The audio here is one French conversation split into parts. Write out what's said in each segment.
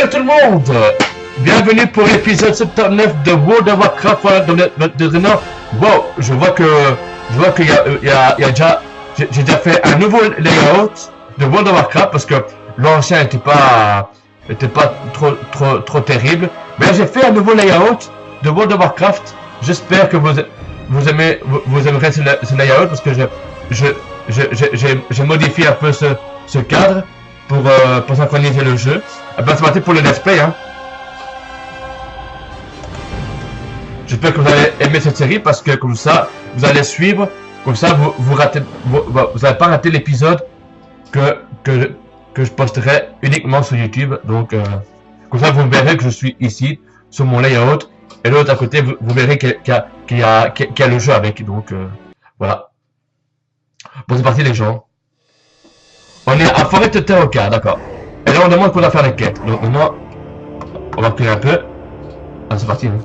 Salut tout le monde! Bienvenue pour l'épisode 79 de World of Warcraft. Voilà, de Draenor. Wow, je vois qu'il y a déjà, j'ai déjà fait un nouveau layout de World of Warcraft parce que l'ancien était pas trop terrible. Mais j'ai fait un nouveau layout de World of Warcraft. J'espère que vous aimerez ce layout parce que j'ai modifié un peu ce cadre pour synchroniser le jeu. Ben, c'est parti pour le let's play, hein. J'espère que vous allez aimer cette série parce que comme ça, vous allez suivre, comme ça vous allez pas rater l'épisode que je posterai uniquement sur YouTube. Donc comme ça vous verrez que je suis ici sur mon layout et l'autre à côté vous verrez qu'il y a le jeu avec. Donc voilà. Bon, c'est parti les gens. On est à Forêt de Teroka, d'accord. Et là on demande qu'on doit faire les quêtes. Donc maintenant on va reculer un peu. Ah, c'est parti, hein.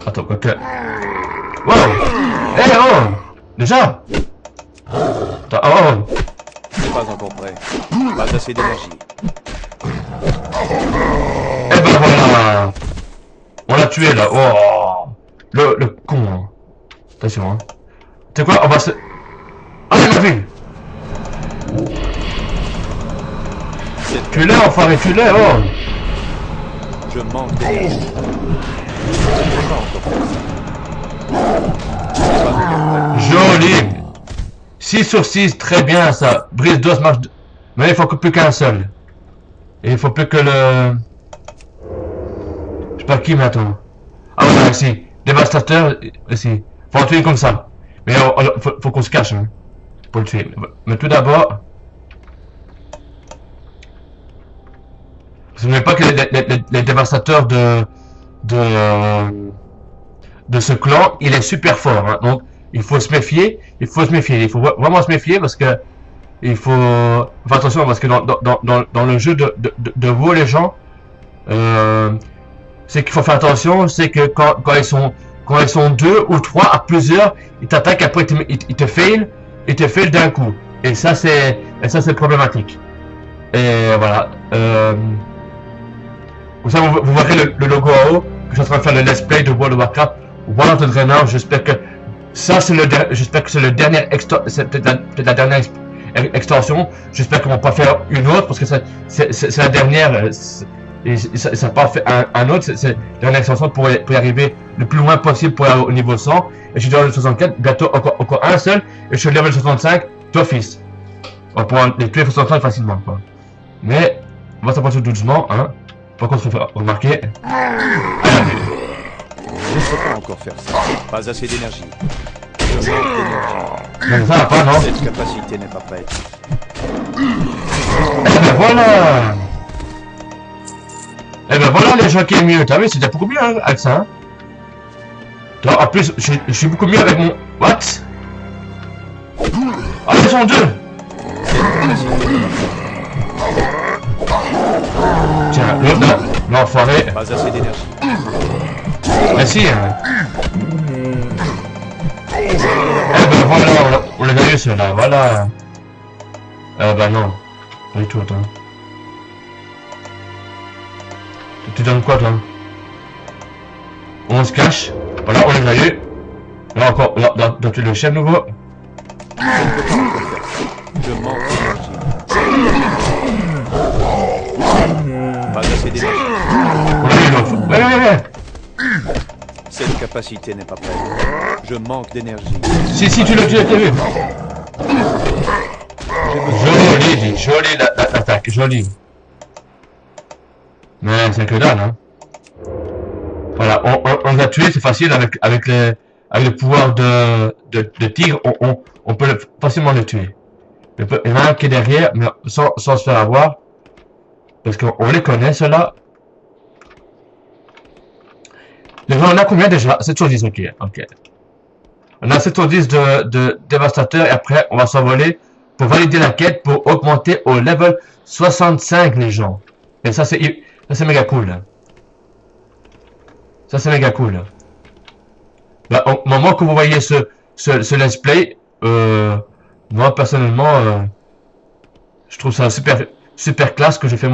Attends, quoi que... Wow! Eh oh! Déjà? Attends, oh! C'est pas encore prêt. Pas assez d'énergie. Eh ben voilà! On l'a tué là, oh! Le con, hein. Attention, hein. Tu sais quoi, on va se... Ah, il m'a vu! Tu l'as, enfoiré, tu l'as, oh! Je manque d'énergie. Joli! 6 sur 6, très bien ça. Brise d'os marche... Mais il faut que plus qu'un seul. Et il faut plus que le... Je sais pas qui maintenant. Ah voilà, ici. Dévastateur, ici. Faut en tuer comme ça. Mais faut qu'on se cache, hein, pour le tuer. Mais tout d'abord... Vous ne savez pas que les dévastateurs de ce clan, il est super fort, hein. Donc il faut se méfier, il faut vraiment se méfier parce que il faut faire attention parce que dans le jeu de WoW les gens, c'est qu'il faut faire attention, c'est que quand ils sont deux ou trois à plusieurs, ils t'attaquent, après ils te fail d'un coup, et ça c'est problématique. Et voilà. Comme ça vous verrez le logo en haut. Je suis en train de faire le let's play de World of Warcraft, World of Draenor. J'espère que ça c'est le dernier c'est peut-être la dernière extension. J'espère qu'on va pas faire une autre parce que c'est la dernière. Ça n'a pas fait un autre. C'est la dernière extension pour y arriver le plus loin possible pour aller au niveau 100. Et je suis dans le 64, bientôt encore un seul. Et je suis au level 65 d'office. On va pouvoir les tuer 65 facilement, quoi. Mais on va s'approcher doucement, hein. Par contre, il faut remarquer. Je ne peux pas encore faire ça. Pas assez d'énergie. Je manque d'énergie. Mais ça va pas, non? Cette capacité n'est pas prête. Eh ben voilà! Eh ben voilà les gens qui est mieux. T'as vu, c'était beaucoup mieux, hein, avec ça, hein. En plus, je suis beaucoup mieux avec mon... What? Ah, ils sont deux! Tiens, l'autre, l'enfoiré. Pas assez d'énergie. Merci, hein. Eh ben voilà, on les a eu ceux-là, voilà. Ben non. Pas du tout, attends. Tu donnes quoi, toi? On se cache. Voilà, on les a eu. Là encore, là, tu le chef nouveau. Je manque d'énergie. Pas assez d'énergie. On a eu l'autre. Ouais. Cette capacité n'est pas prête. Je manque d'énergie. Si, tu l'as vu. Joli l'attaque, joli. Mais c'est que dalle, hein. Voilà, on l'a tué, c'est facile avec le pouvoir de tigre, on peut facilement le tuer. Il y en a un qui est derrière, mais sans se faire avoir. Parce qu'on les connaît, ceux-là. On a combien déjà? 7 sur 10, ok. On a 7 sur 10 de dévastateur et après on va s'envoler pour valider la quête pour augmenter au level 65 les gens. Et ça c'est méga cool. Ça c'est méga cool. Bah, au moment que vous voyez ce let's play, moi personnellement je trouve ça super classe que j'ai fait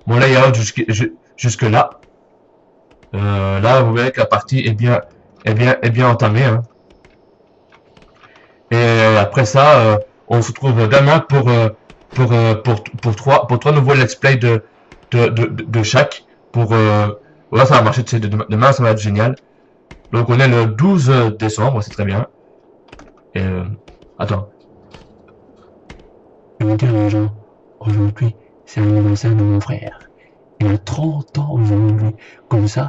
mon layout jusque là. Là, vous voyez que la partie est bien entamée. Hein. Et après ça, on se retrouve demain pour trois nouveaux let's play de chaque. Voilà, ça va marcher. Demain, ça va être génial. Donc, on est le 12 décembre, c'est très bien. Et attends. Je veux dire aux gens, aujourd'hui, c'est l'anniversaire de mon frère. Il a 30 ans aujourd'hui. Comme ça,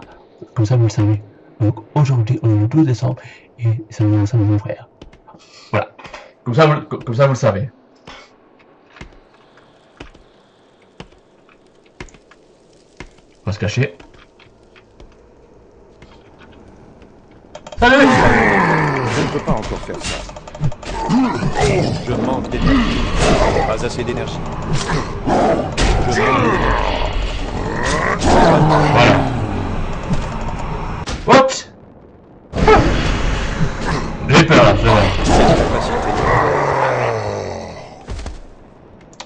vous le savez. Donc aujourd'hui, on est le 12 décembre, et c'est l'anniversaire de mon frère. Voilà. Comme ça, vous le savez. On va se cacher. Salut! Je ne peux pas encore faire ça. Je manque d'énergie. Pas assez d'énergie. Je manque d'énergie. Voilà. What? J'ai peur là, Cette capacité.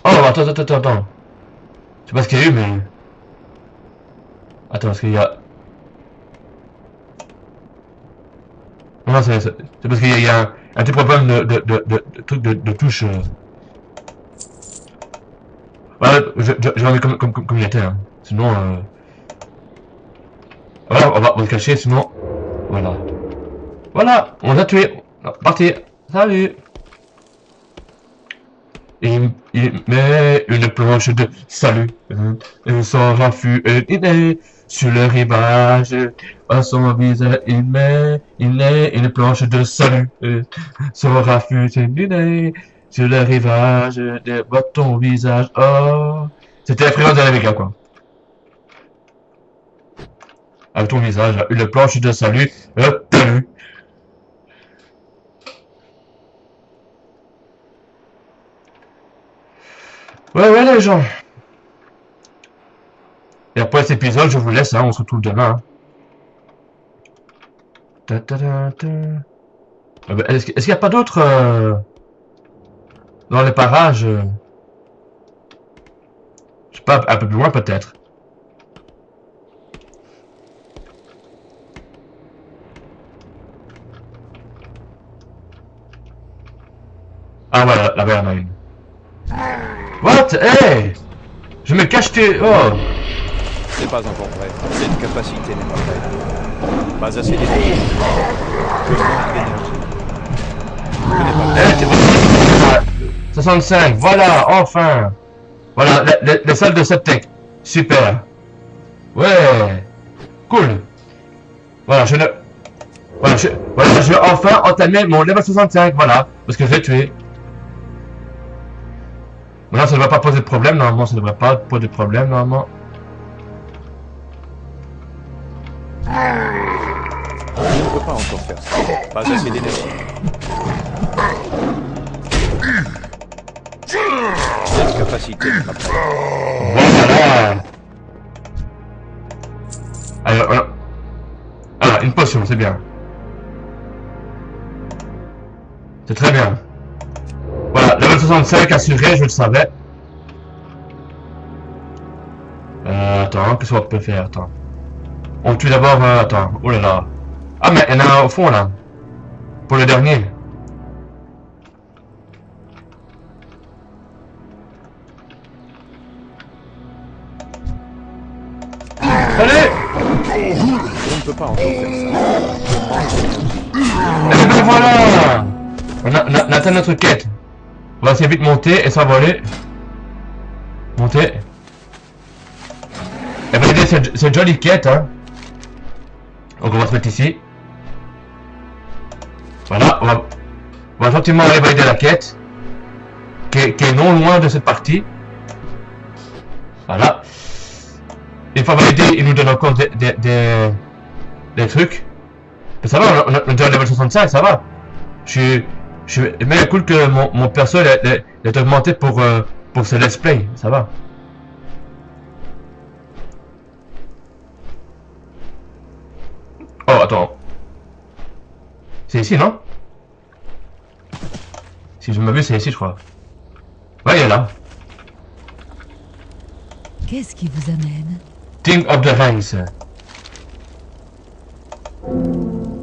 Oh, attends. Je sais pas ce qu'il y a eu, mais... Attends, parce qu'il y a... Non, c'est parce qu'il y a un petit problème de touche. Voilà, je l'ai mis comme il était. Hein. Sinon, voilà, on va le cacher, sinon, voilà. Voilà, on l'a tué. Parti. Salut. Il met une planche de salut. Il s'en fut sur le rivage. À son visage, il met une planche de salut. Son raffut sur le rivage de ton visage. Oh. C'était la fréquence de la Vega, quoi. Avec ton visage, une planche de salut. Salut. Ouais, les gens. Et après cet épisode, je vous laisse, hein, on se retrouve demain. Hein. Est-ce qu'il n'y a pas d'autres dans les parages je sais pas, un peu plus loin peut-être. Ah voilà, là-bas il y en a une. What? Hey! Je me cache tes... Oh! C'est pas encore prêt. Cette capacité n'est pas prête. Pas assez d'énergie. Je manque d'énergie. Je n'ai pas Hey, t'es pas... 65, voilà, enfin! Voilà, les salles de Septec. Super. Ouais. Cool. Voilà, je vais enfin entamer mon level 65, voilà. Parce que je l'ai tué. Maintenant, ça ne devrait pas poser de problème, normalement, ça ne devrait pas poser de problème, normalement. Je ne peux pas encore faire ça. Pas assez d'énergie. Cette capacité n'est pas prête. Voilà. Alors, voilà. Ah, une potion, c'est bien. C'est très bien. Voilà, level 65 assuré, je le savais. Attends, qu'est-ce qu'on peut faire? Attends. On tue d'abord... attends, oh là là. Ah, mais il y en a un au fond, là. Pour le dernier. Allez! Je ne peux pas encore faire ça. Et ben voilà! On a atteint notre quête. On va assez vite monter et s'envoler. Monter. Et ben l'idée c'est une jolie quête, hein. Donc on va se mettre ici. Voilà, on va gentiment aller valider la quête. Qui est non loin de cette partie. Voilà. Une fois validé, il nous donne encore des trucs. Mais ça va, on a déjà level 65, ça va. Mais cool que mon perso est augmenté pour ce let's play, ça va. Oh, attends. C'est ici, non? Si je m'abuse, c'est ici, je crois. Ouais, il est là. Qu'est-ce qui vous amène? Thing of the Ranks.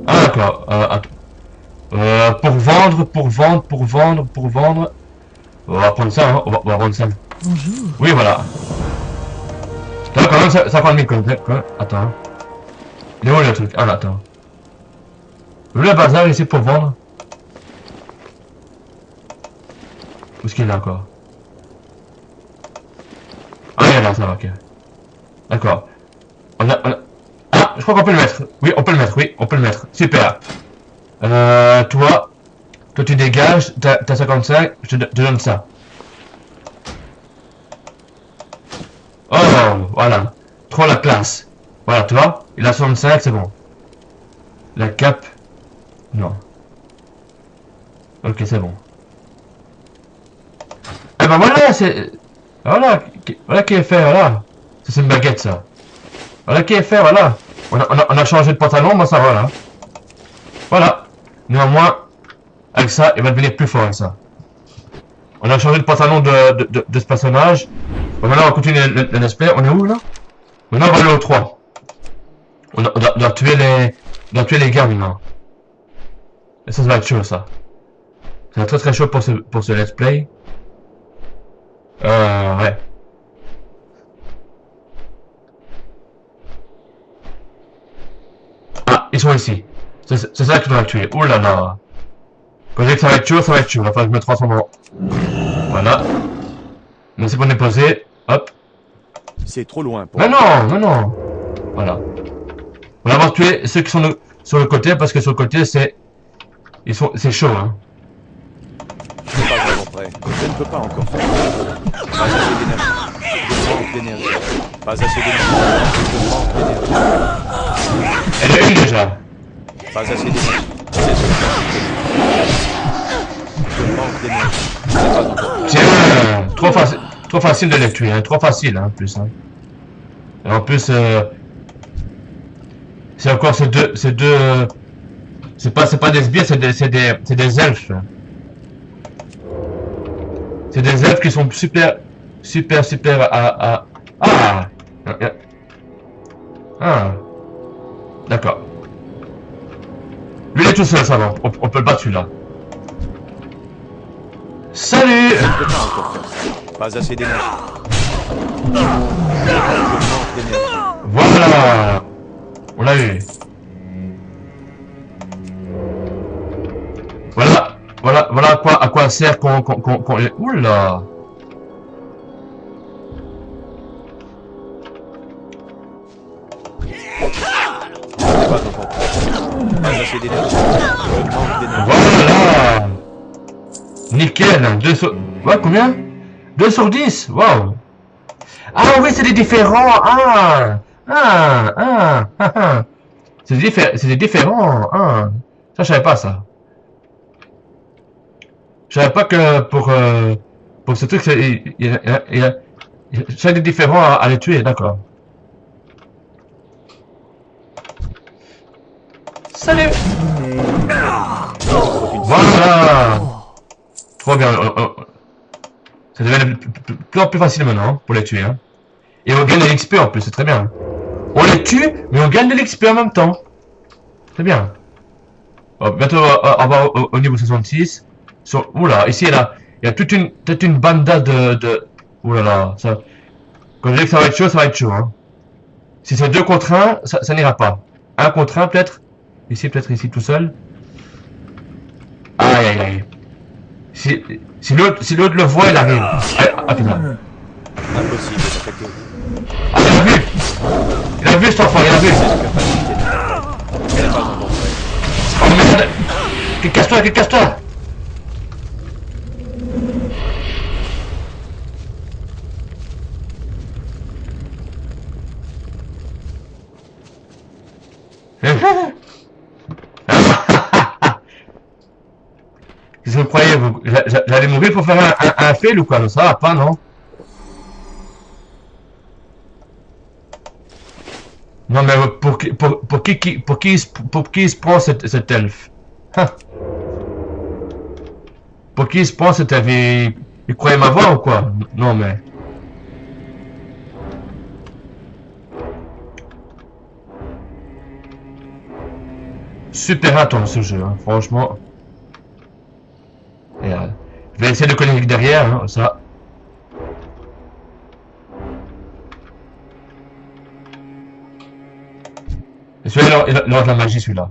Ah d'accord. Pour vendre. On va prendre ça, hein. On va prendre ça. Bonjour. Oui, voilà. Là, quand même, ça prend 1000 contacts, quoi. Attends. Il est où le truc? Ah, là, attends. Le bazar ici pour vendre. Où est-ce qu'il est là encore? Ah, il est là, ça va, ok. D'accord. Ah, je crois qu'on peut le mettre. Oui, on peut le mettre. Super. Toi tu dégages, t'as 55, je te donne ça. Oh, voilà. Trop la classe. Voilà, tu vois, il a 65, c'est bon. La cape, non. Ok, c'est bon. Eh ben voilà, c'est... Voilà qui est fait, voilà. C'est une baguette, ça. Voilà qui est fait, voilà. On a changé de pantalon, moi ça va, là. Voilà. Néanmoins, avec ça, il va devenir plus fort avec ça. On a changé de pantalon de ce personnage. Bon, maintenant, on continue le let's play. On est où, là? Maintenant, on va aller au 3. On doit tuer les gars, maintenant. Et ça va être chaud, ça. Ça va être très chaud pour ce let's play. Ouais. Ah, ils sont ici. C'est ça que je dois tuer. Ouh là là. Quand je dis que ça va être chaud, ça va être chaud. Enfin, je me transforme en... Voilà. Merci pour déposer. Hop. C'est trop loin pour... Mais non. Voilà. On va avoir tué ceux qui sont sur le côté, parce que sur le côté, c'est chaud, hein. Je suis pas vraiment prêt. Je ne peux pas encore faire ça. Pas assez d'énergie. Je manque d'énergie. Pas assez d'énergie. Je manque d'énergie. Elle est une déjà. Pas assez d'énergie. C'est ce que je manque d'énergie. C'est pas encore prêt. Tiens, trop facile de les tuer, hein. Trop facile, hein, en plus, hein. Et en plus, c'est encore ces deux, c'est pas des sbires, c'est des elfes. C'est des elfes qui sont super d'accord. Lui il est tout seul, ça va. On peut le battre celui-là. Salut! Je ne peux pas encore faire ça. Pas assez d'énergie. Je manque d'énergie. Voilà! On l'a eu. Voilà à quoi sert qu'on... Oula! Pas encore prêt. Pas assez d'énergie. Je manque d'énergie. Voilà! Nickel! 2 sur... Ouais, combien? 2 sur 10! Waouh! Ah oui, c'est des différents! C'est des différents! Ça, je savais pas, ça. Je savais pas que pour ce truc, il y a chaque des différents à les tuer, d'accord. Salut! Voilà! Trop bien. Ça devient de plus en plus facile maintenant, hein, pour les tuer. Hein. Et on gagne de l'XP en plus, c'est très bien. On les tue, mais on gagne de l'XP en même temps. C'est bien. Oh, bientôt on va au niveau 66. Oula, ici il y a toute une banda de... Oulala, ça... Quand je dis que ça va être chaud, hein. Si c'est 2 contre 1, ça n'ira pas. 1 contre 1 peut-être. Ici, peut-être ici tout seul. Aïe aïe aïe. Si l'autre le voit, il arrive. Ah putain. Impossible de s'attaquer. Ah, il a vu cet enfant, il a vu. Elle n'est pas encore prête. Oh merde. Casse-toi. Qu'est-ce que vous croyez, j'allais mourir pour faire un fail ou quoi? Non, ça va pas, non? Non, mais pour qui il se prend cet elfe? Hein? Pour qui il se prend cet elfe? Il croyait m'avoir ou quoi? Non, mais... super intense ce jeu, hein, franchement. Et, je vais essayer de coller derrière, hein, ça. Et celui-là, il lance la magie, celui-là.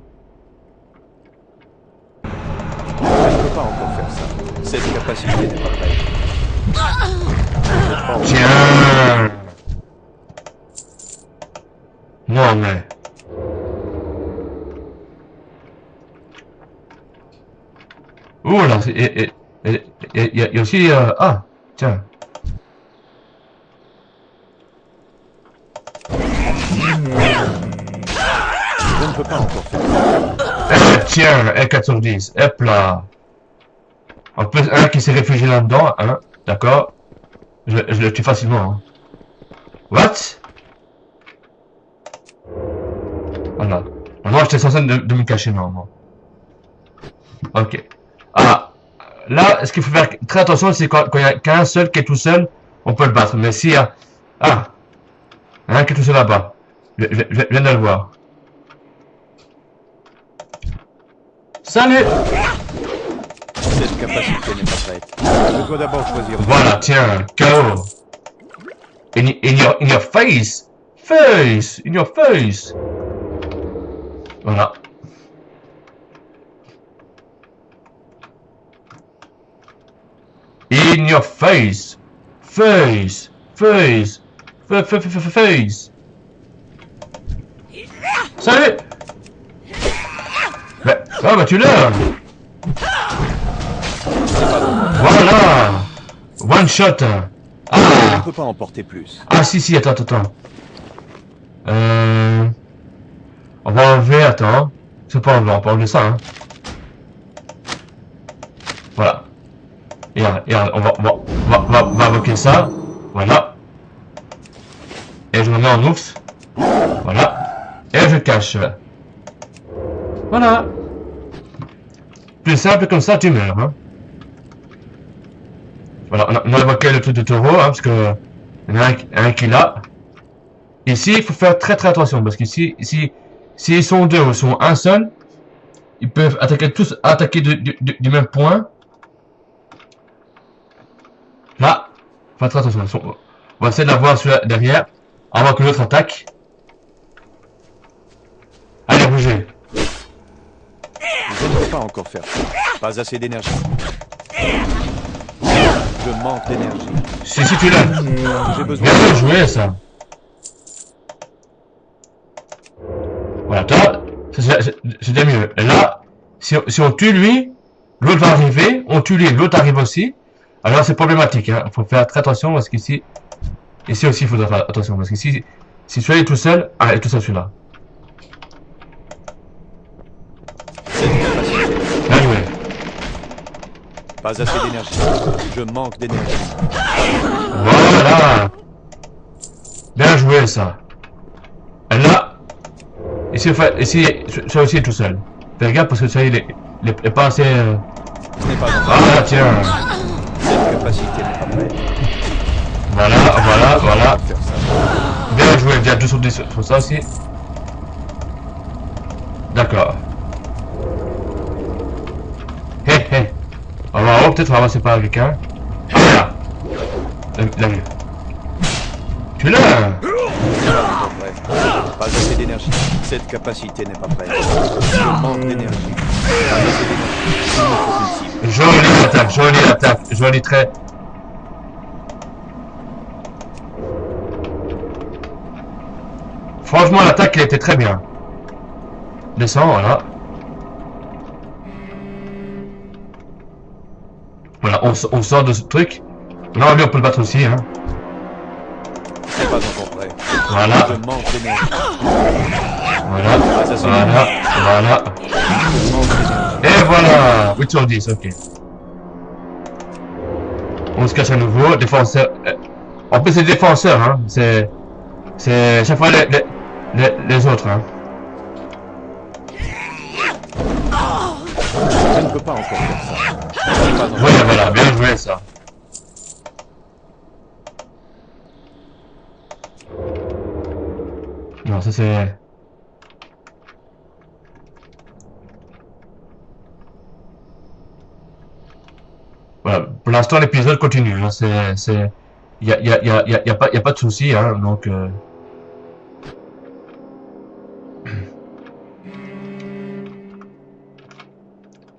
Je ne peux pas encore faire ça. Cette capacité n'est pas prête. Tiens. Non, mais... Ouh là, il y a aussi... ah, tiens. Je ne peux pas encore faire ça. Tiens, R4 sur 10, hop là. En plus, un qui s'est réfugié là-dedans, hein, d'accord. Je le tue facilement, hein. What? Voilà. Normalement, j'étais censé de me cacher, normalement. Ok. Ah, là, ce qu'il faut faire très attention, c'est quand il y a qu'un seul qui est tout seul, on peut le battre. Mais s'il y a... Ah, un qui est tout seul là-bas. Je viens de le voir. Salut! Cette capacité n'est pas prête. Je dois d'abord choisir. Voilà, tiens, KO. In your face! Face! In your face! Voilà. In your face! Face! Face! Face! Salut! Mais, ah bah tu l'as! Voilà! One shot! Je Ah! ne peux pas en porter plus. Ah si, attends. On va enlever, attends. C'est pas enlever, on peut enlever ça, hein. Voilà. Et on va invoquer ça. Voilà. Et je me mets en ours. Voilà. Et je cache. Voilà. Plus simple comme ça, tu meurs, hein. Voilà, on a évoqué le truc de taureau, hein, parce que il y en a un qui l'a. Ici, il faut faire très attention, parce qu'ici, s'ils sont deux ou sont un seul, ils peuvent tous attaquer du même point. Là, faut faire très attention. On va essayer de l'avoir derrière, avant que l'autre attaque. Allez, bougez. Je ne peux pas encore faire ça. Pas assez d'énergie. Je manque d'énergie. Si tu l'as. J'ai besoin Bien joué, ça. Voilà, toi, c'est déjà mieux. Et là, si on tue lui, l'autre va arriver, on tue lui, l'autre arrive aussi. Alors c'est problématique, hein. Faut faire très attention parce qu'ici, ici aussi il faudra faire attention parce que si celui-là est tout seul, ah, il est tout seul celui-là. cette capacité. Bien joué. Pas assez d'énergie. Je manque d'énergie. Voilà. Bien joué ça. Et là, ici celui aussi est tout seul. Fais gaffe parce que celui-là il est pas assez. Ce n'est pas encore. Ah tiens. Cette capacité n'est pas prête. Voilà. Faire ça. Bien joué, déjà 2 sur 10 sur ça aussi. D'accord. Hé. On va peut-être avancer par quelqu'un. Ah là. Tu l'as. Ce n'est pas encore prêt. Pas assez d'énergie. Cette capacité n'est pas prête. Je manque d'énergie. Pas assez d'énergie. Il me faut une cible. Jolie attaque, joli trait. Franchement, l'attaque, elle était très bien. Descends, voilà. Voilà, on sort de ce truc. Là, lui, on peut le battre aussi, hein. Ce n'est pas encore prêt. Voilà, Je manque d'énergie. voilà. Je manque d'énergie. Et voilà, 8 sur 10, ok. On se cache à nouveau, défenseur. En plus, c'est défenseur, hein. C'est chaque fois les autres, hein. Je ne peux pas encore faire ça. Ce n'est pas encore Voilà, bien joué ça. Non, ça c'est... l'instant, l'épisode continue. Hein. Y a pas de souci, hein. Donc.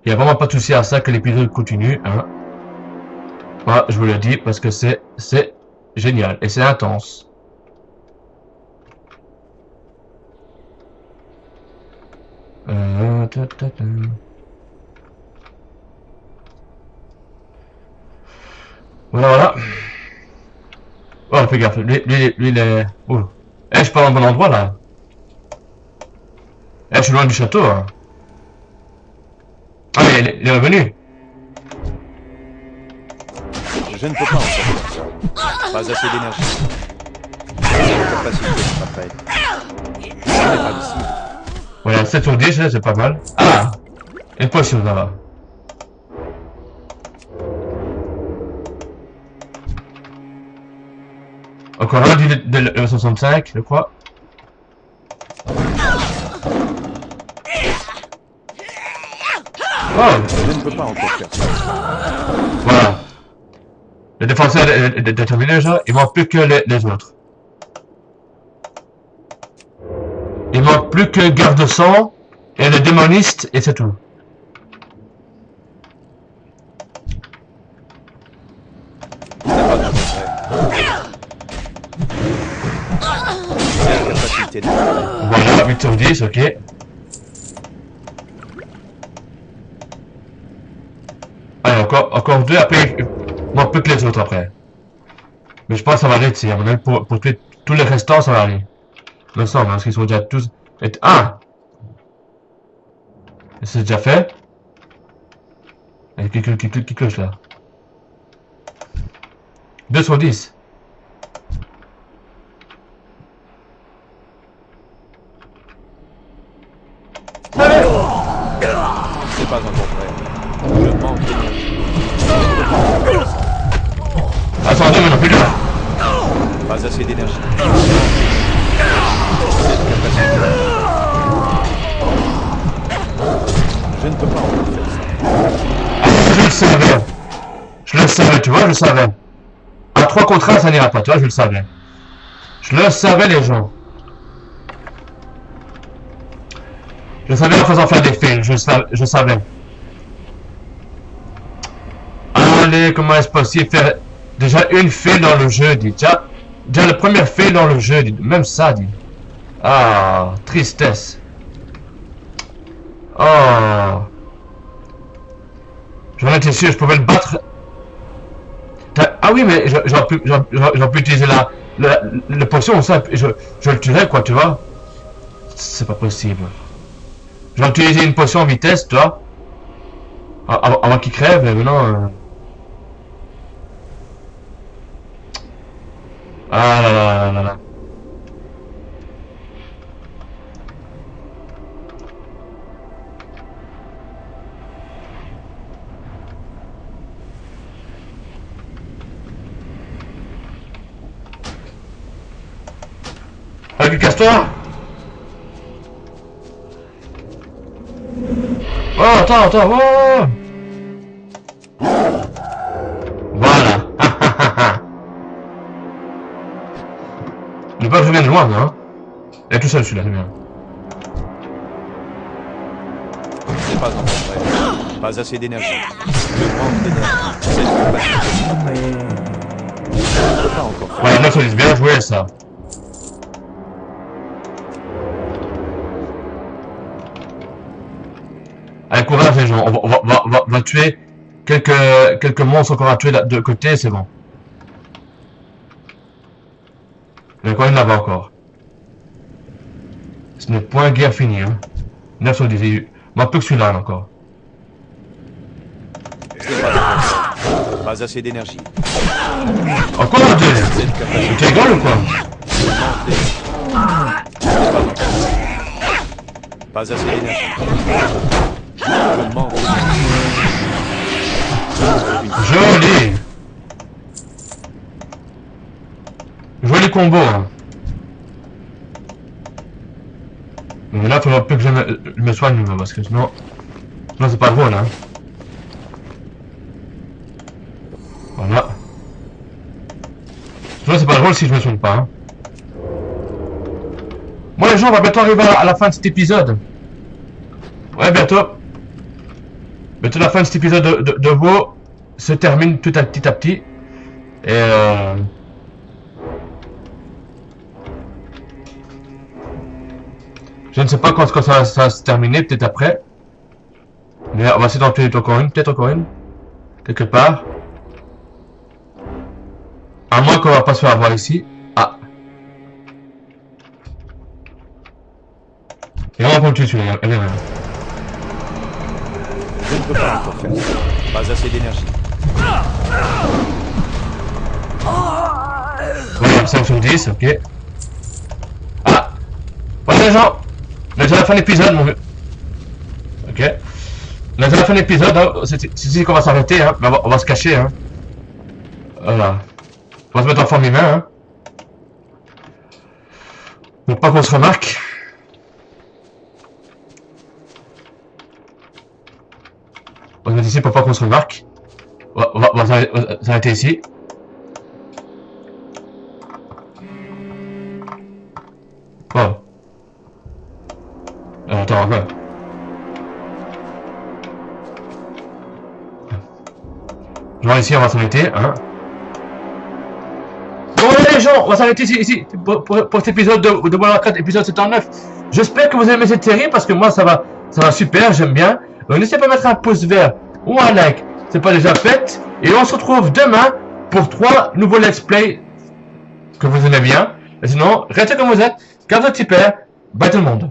Il y a vraiment pas de souci à ça que l'épisode continue, hein. Moi, je vous le dis parce que c'est génial et c'est intense. Voilà, voilà. Oh, fais gaffe. Lui, il est... Oh. Eh, je suis pas dans le bon endroit, là. Eh, je suis loin du château, hein. Ah, mais il est revenu. Je ne peux pas encore faire ça. Pas assez d'énergie. Pas de capacité, Raphaël. Je n'ai pas d'ici. Voilà, 7 sur 10, c'est pas mal. Ah! Une potion, ça va. Encore un de 65, je crois. Oh! Je ne peux pas encore faire ça. Voilà. Le défenseur est terminé déjà, il manque plus que les autres. Il manque plus que garde-sang et le démoniste et c'est tout. Ce n'est pas de vrai. J'ai la capacité de faire. Voilà, 8 sur 10, ok. Allez, encore 2, après, il manque plus que les autres après. Mais je pense que ça va aller, tu sais, à mon avis, pour tous les restants, ça va aller. Me semble, parce qu'ils sont déjà tous... Ah! C'est déjà fait? Il y a qui cloche là. 2 sur 10. C'est pas encore vrai. Je manque d'énergie. Attendez, mais non plus là. Pas assez d'énergie. Je ne peux pas encore faire ça. Je le savais. Je le savais, tu vois, je le savais. À 3 contre 1, ça n'ira pas, tu vois, je le savais. Je le savais, les gens. Je le savais en faisant faire des fails, je savais. Allez, comment est-ce possible faire déjà une fail dans le jeu, dit. Déjà la première fail dans le jeu, dit. Même ça, dit. Ah, tristesse. Oh. J'en étais sûr, je pouvais le battre. Ah oui, mais j'aurais pu utiliser la potion, ça, je le tuerais, quoi, tu vois. C'est pas possible. J'aurais utilisé une potion en vitesse, tu vois. Avant qu'il crève, mais maintenant... Ah là là là là là. Allez, casse-toi! Oh, attends, oh! Voilà! Ne pas que je vienne de loin, hein? Il est tout seul, celui-là, c'est bien. Ce n'est pas encore vrai. Pas assez d'énergie. Je manque d'énergie. C'est une capacité. Je ne peux pas encore faire. Ouais, 9 sur 10, bien joué, ça. Allez, courage, les gens. On va tuer quelques monstres encore à tuer de côté, c'est bon. Il y en a quand même là-bas encore. Ce n'est point guère fini, hein. 9 sur 10. Il manque plus que celui-là, encore. Ce n'est pas encore vrai. Pas assez d'énergie. Encore un deux. Tu rigoles ou quoi? Pas assez d'énergie. Je manque d'énergie. Joli. Joli combo, hein. Mais là, il faudra plus que je me soigne, parce que sinon c'est pas drôle, hein. Sinon c'est pas drôle si je me trompe pas. Hein. Bon les gens, on va bientôt arriver à la fin de cet épisode. Ouais, bientôt. Bientôt la fin de cet épisode de WoW se termine tout à petit. Et je ne sais pas quand ça va se terminer, peut-être après. Mais on va essayer d'en tuer encore une, peut-être encore une. Quelque part. À moins qu'on va pas se faire avoir ici. Ah. Et on va pas le tuer celui-là. Je ne peux pas encore faire ça. Pas assez d'énergie. Voilà, 5 sur 10, ok. Ah. Voilà les gens. On est déjà à la fin de l'épisode, mon vieux. Ok. On est déjà à la fin de l'épisode, hein. C'est ici qu'on va s'arrêter, hein. Mais on va se cacher, hein. Voilà. On va se mettre en forme humain, hein. Pour pas qu'on se remarque. On va se mettre ici pour pas qu'on se remarque. On va s'arrêter ici. Oh. Attends, encore. Genre ici, on va s'arrêter, hein. Bon les gens, on va s'arrêter ici pour cet épisode de World of Warcraft, épisode 79. J'espère que vous avez aimé cette série parce que moi ça va super, j'aime bien. Donc n'hésitez pas à mettre un pouce vert ou un like, c'est pas déjà fait. Et on se retrouve demain pour 3 nouveaux let's play que vous aimez bien. Et sinon, restez comme vous êtes, car vous êtes super. Bye tout le monde.